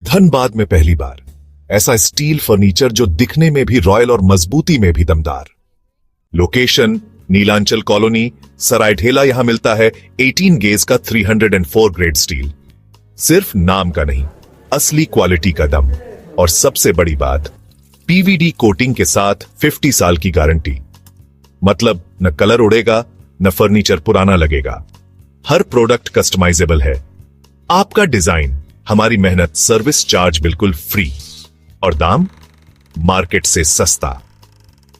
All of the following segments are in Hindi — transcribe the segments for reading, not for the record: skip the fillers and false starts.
धनबाद में पहली बार ऐसा स्टील फर्नीचर जो दिखने में भी रॉयल और मजबूती में भी दमदार। Location Nilanchal colony, Saraidhela. यहां मिलता है 18 गेज का 304 ग्रेड स्टील। सिर्फ नाम का नहीं, असली क्वालिटी का दम। और सबसे बड़ी बात, पीवीडी कोटिंग के साथ 50 साल की गारंटी। मतलब न कलर उड़ेगा, न फर्नीचर पुराना लगेगा। हर प्रोडक्ट कस्टमाइजेबल है। आपका डिजाइन, हमारी मेहनत, सर्विस चार्ज बिल्कुल फ्री। और दाम मार्केट से सस्ता।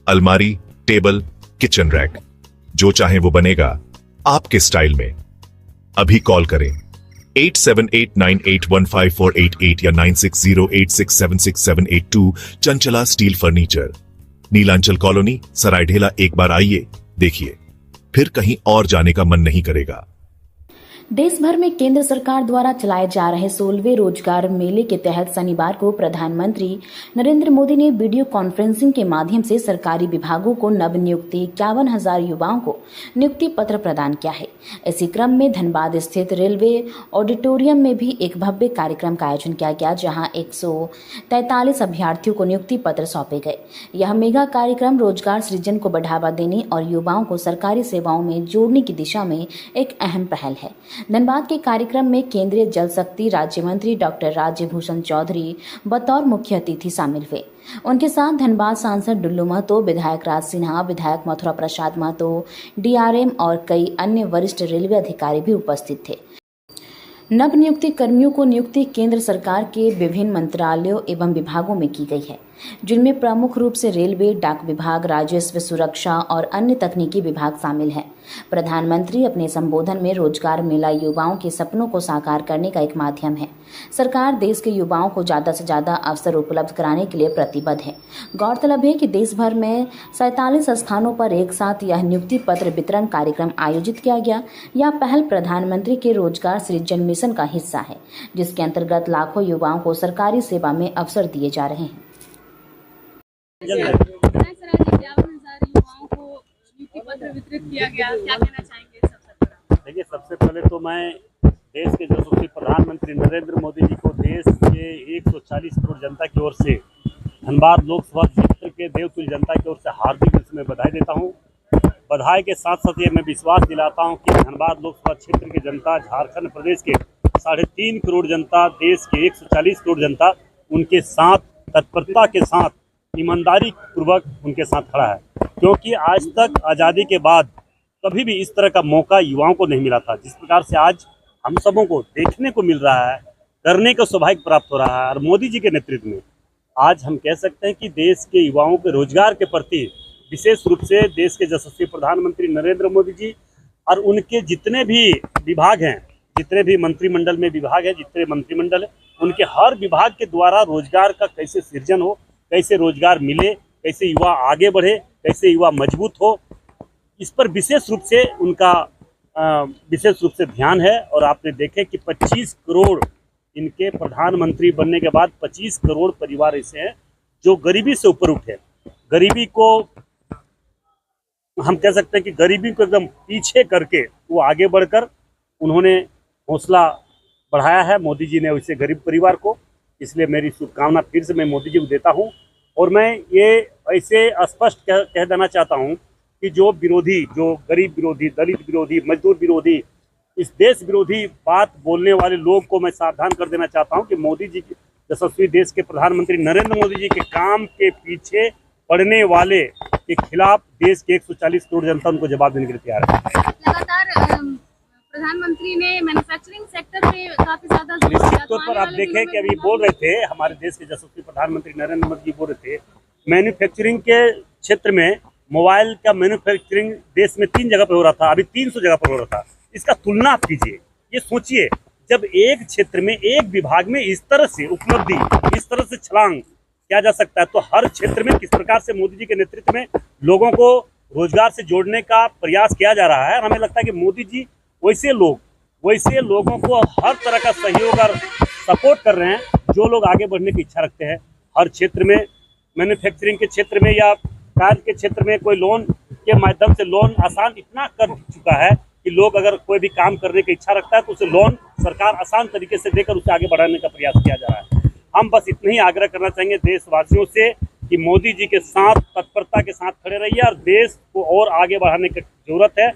अलमारी, टेबल, किचन रैक, जो चाहे वो बनेगा आपके स्टाइल में। अभी कॉल करें 8789815488 या 9608676782। Chanchala steel furniture, Nilanchal colony, Saraidhela. एक बार आइए, देखिए, फिर कहीं और जाने का मन नहीं करेगा। देश भर में केंद्र सरकार द्वारा चलाए जा रहे 16वें रोजगार मेले के तहत शनिवार को प्रधानमंत्री नरेंद्र मोदी ने वीडियो कॉन्फ्रेंसिंग के माध्यम से सरकारी विभागों को नवनियुक्त 51,000 युवाओं को नियुक्ति पत्र प्रदान किया है। इसी क्रम में धनबाद स्थित रेलवे ऑडिटोरियम में भी एक भव्य कार्यक्रम का आयोजन किया गया, जहां 143 अभ्यर्थियों को नियुक्ति पत्र सौंपे गए। यह मेगा कार्यक्रम रोजगार सृजन को बढ़ावा देने और युवाओं को सरकारी सेवाओं में जोड़ने की दिशा में एक अहम पहल है। धनबाद के कार्यक्रम में केंद्रीय जल शक्ति राज्य मंत्री डॉक्टर राज्यभूषण चौधरी बतौर मुख्य अतिथि शामिल हुए। उनके साथ धनबाद सांसद डुल्लू महतो, विधायक राज सिन्हा, विधायक मथुरा प्रसाद महतो, डीआरएम और कई अन्य वरिष्ठ रेलवे अधिकारी भी उपस्थित थे। नवनियुक्ति कर्मियों को नियुक्ति केंद्र सरकार के विभिन्न मंत्रालयों एवं विभागों में की गई है, जिनमें प्रमुख रूप से रेलवे, डाक विभाग, राजस्व, सुरक्षा और अन्य तकनीकी विभाग शामिल हैं। प्रधानमंत्री अपने संबोधन में रोजगार मेला युवाओं के सपनों को साकार करने का एक माध्यम है। सरकार देश के युवाओं को ज्यादा से ज्यादा अवसर उपलब्ध कराने के लिए प्रतिबद्ध है। गौरतलब है कि देश भर में 47 स्थानों पर एक साथ यह नियुक्ति पत्र वितरण कार्यक्रम आयोजित किया गया। यह पहल प्रधानमंत्री के रोजगार सृजन मिशन का हिस्सा है, जिसके अंतर्गत लाखों युवाओं को सरकारी सेवा में अवसर दिए जा रहे हैं। युवाओं को नियुक्ति पत्र वितरित किया गया, क्या कहना चाहेंगे इस अवसर पर? देखिए, सबसे पहले तो मैं देश के यशस्वी प्रधानमंत्री नरेंद्र मोदी जी को देश के 140 करोड़ जनता की ओर से, धनबाद लोकसभा क्षेत्र के देवतुल्य जनता की ओर से हार्दिक रूप से बधाई देता हूं। बधाई के साथ साथ ये मैं विश्वास दिलाता हूं कि धनबाद लोकसभा क्षेत्र की जनता, झारखंड प्रदेश के 3.5 करोड़ जनता, देश के 140 करोड़ जनता उनके साथ तत्परता के साथ, ईमानदारी पूर्वक उनके साथ खड़ा है। क्योंकि आज तक आज़ादी के बाद कभी भी इस तरह का मौका युवाओं को नहीं मिला था, जिस प्रकार से आज हम सबों को देखने को मिल रहा है, करने का सौभाग्य प्राप्त हो रहा है। और मोदी जी के नेतृत्व में आज हम कह सकते हैं कि देश के युवाओं के रोजगार के प्रति विशेष रूप से देश के यशस्वी प्रधानमंत्री नरेंद्र मोदी जी और उनके जितने भी विभाग हैं, जितने भी मंत्रिमंडल में विभाग है, जितने मंत्रिमंडल है, उनके हर विभाग के द्वारा रोजगार का कैसे सृजन हो, कैसे रोजगार मिले, कैसे युवा आगे बढ़े, कैसे युवा मजबूत हो, इस पर विशेष रूप से उनका विशेष रूप से ध्यान है। और आपने देखे कि 25 करोड़ इनके प्रधानमंत्री बनने के बाद 25 करोड़ परिवार ऐसे हैं जो गरीबी से ऊपर उठे। गरीबी को हम कह सकते हैं कि गरीबी को एकदम पीछे करके वो आगे बढ़कर उन्होंने हौसला बढ़ाया है मोदी जी ने वैसे गरीब परिवार को। इसलिए मेरी शुभकामना फिर से मैं मोदी जी को देता हूं। और मैं ये ऐसे स्पष्ट कह देना चाहता हूं कि जो विरोधी, जो गरीब विरोधी, दलित विरोधी, मजदूर विरोधी, इस देश विरोधी बात बोलने वाले लोग को मैं सावधान कर देना चाहता हूं कि मोदी जी के यशस्वी देश के प्रधानमंत्री नरेंद्र मोदी जी के काम के पीछे पड़ने वाले के खिलाफ देश के 140 करोड़ जनता उनको जवाब देने के लिए तैयार है। लगातार प्रधानमंत्री ने मैन्युफैक्चरिंग सेक्टर पे काफी ज्यादा निश्चित तौर पर आप देखें कि अभी बोल रहे थे, हमारे देश के यशस्वी प्रधानमंत्री नरेंद्र मोदी जी बोल रहे थे, मैन्युफैक्चरिंग के क्षेत्र में मोबाइल का मैन्युफैक्चरिंग देश में 3 जगह पर हो रहा था, अभी 300 जगह पर हो रहा था। इसका तुलना आप कीजिए, ये सोचिए, जब एक क्षेत्र में, एक विभाग में इस तरह से उपलब्धि, इस तरह से छलांग किया जा सकता है, तो हर क्षेत्र में किस प्रकार से मोदी जी के नेतृत्व में लोगों को रोजगार से जोड़ने का प्रयास किया जा रहा है। और हमें लगता है कि मोदी जी वैसे लोगों को हर तरह का सहयोग और सपोर्ट कर रहे हैं जो लोग आगे बढ़ने की इच्छा रखते हैं। हर क्षेत्र में, मैन्युफैक्चरिंग के क्षेत्र में या कार्य के क्षेत्र में कोई लोन के माध्यम से लोन आसान इतना कर चुका है कि लोग अगर कोई भी काम करने की इच्छा रखता है तो उसे लोन सरकार आसान तरीके से देकर उसे आगे बढ़ाने का प्रयास किया जा रहा है। हम बस इतना ही आग्रह करना चाहेंगे देशवासियों से कि मोदी जी के साथ तत्परता के साथ खड़े रहिए और देश को और आगे बढ़ाने की जरूरत है।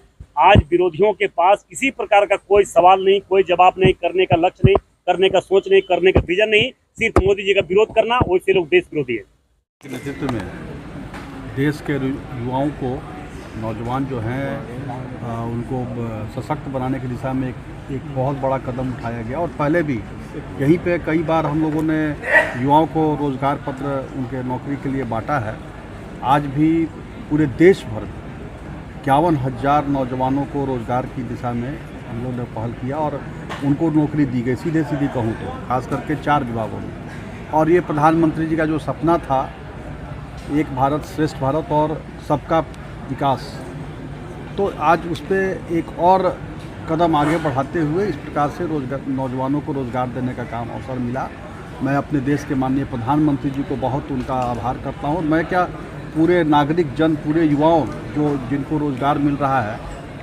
आज विरोधियों के पास किसी प्रकार का कोई सवाल नहीं, कोई जवाब नहीं, करने का लक्ष्य नहीं, करने का सोच नहीं, करने का विजन नहीं, सिर्फ मोदी जी का विरोध करना, वैसे लोग देश विरोधी है। नेतृत्व में देश के युवाओं को, नौजवान जो हैं उनको सशक्त बनाने की दिशा में एक बहुत बड़ा कदम उठाया गया। और पहले भी यहीं पे कई बार हम लोगों ने युवाओं को रोज़गार पत्र उनके नौकरी के लिए बांटा है। आज भी पूरे देश भर 51,000 नौजवानों को रोज़गार की दिशा में हम लोगों ने पहल किया और उनको नौकरी दी गई, सीधे कहूँ तो, खास करके 4 विभागों में। और ये प्रधानमंत्री जी का जो सपना था, एक भारत श्रेष्ठ भारत और सबका विकास, तो आज उस पर एक और कदम आगे बढ़ाते हुए इस प्रकार से नौजवानों को रोज़गार देने का काम अवसर मिला। मैं अपने देश के माननीय प्रधानमंत्री जी को बहुत उनका आभार करता हूँ। मैं क्या, पूरे नागरिक जन, पूरे युवाओं जिनको रोज़गार मिल रहा है,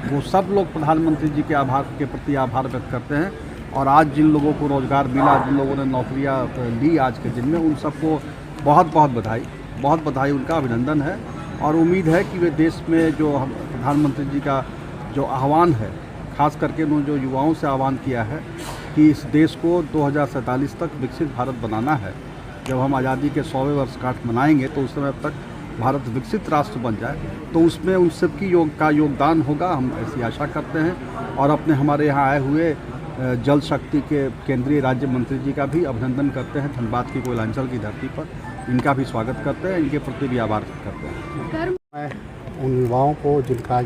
वो सब लोग प्रधानमंत्री जी के प्रति आभार व्यक्त करते हैं। और आज जिन लोगों को रोज़गार मिला, जिन लोगों ने नौकरियाँ ली आज के दिन में, उन सबको बहुत बहुत बधाई, उनका अभिनंदन है। और उम्मीद है कि वे देश में जो प्रधानमंत्री जी का जो आह्वान है, खास करके उन्होंने जो युवाओं से आह्वान किया है कि इस देश को 2047 तक विकसित भारत बनाना है। जब हम आज़ादी के 100वें वर्षगांठ मनाएंगे तो उस समय तक भारत विकसित राष्ट्र बन जाए, तो उसमें उन सबकी योगदान होगा, हम ऐसी आशा करते हैं। और अपने हमारे यहाँ आए हुए जल शक्ति के केंद्रीय राज्य मंत्री जी का भी अभिनंदन करते हैं। धनबाद की कोयलांचल की धरती पर इनका भी स्वागत करते हैं, इनके प्रति भी आभार करते हैं। मैं उन युवाओं को, जिनका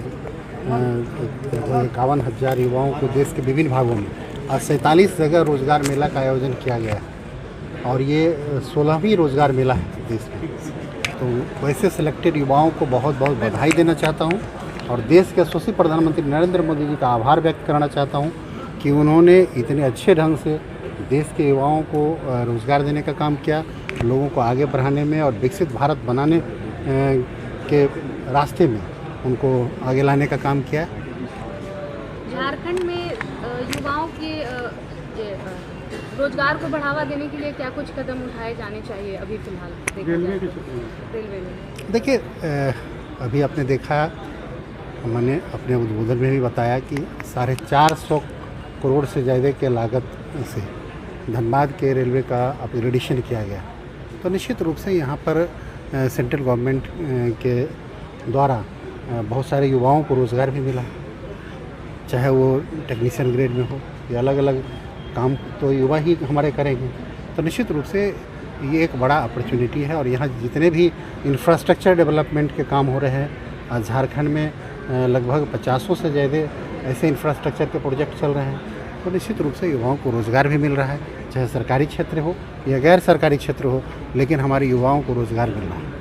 51,000 युवाओं को देश के विभिन्न भागों में आज 47 जगह रोज़गार मेला का आयोजन किया गया है और ये 16वीं रोज़गार मेला है देश में। तो वैसे सिलेक्टेड युवाओं को बहुत बहुत बधाई देना चाहता हूँ और देश के यशस्वी प्रधानमंत्री नरेंद्र मोदी जी का आभार व्यक्त करना चाहता हूँ कि उन्होंने इतने अच्छे ढंग से देश के युवाओं को रोज़गार देने का काम किया, लोगों को आगे बढ़ाने में और विकसित भारत बनाने के रास्ते में उनको आगे लाने का काम किया। झारखंड में युवाओं के रोजगार को बढ़ावा देने के लिए क्या कुछ कदम उठाए जाने चाहिए अभी फिलहाल? रेलवे में देखिए, अभी आपने देखा, मैंने अपने उद्बोधन में भी बताया कि 450 करोड़ से ज़्यादा के लागत से धनबाद के रेलवे का अपग्रेडेशन किया गया। तो निश्चित रूप से यहाँ पर सेंट्रल गवर्नमेंट के द्वारा बहुत सारे युवाओं को रोज़गार भी मिला, चाहे वो टेक्नीशियन ग्रेड में हो या अलग अलग काम तो युवा ही हमारे करेंगे। तो निश्चित रूप से ये एक बड़ा अपॉर्चुनिटी है और यहाँ जितने भी इंफ्रास्ट्रक्चर डेवलपमेंट के काम हो रहे हैं, झारखंड में लगभग 50 से ज़्यादा ऐसे इंफ्रास्ट्रक्चर के प्रोजेक्ट चल रहे हैं। तो निश्चित रूप से युवाओं को रोज़गार भी मिल रहा है, चाहे सरकारी क्षेत्र हो या गैर सरकारी क्षेत्र हो, लेकिन हमारे युवाओं को रोज़गार मिल रहा है।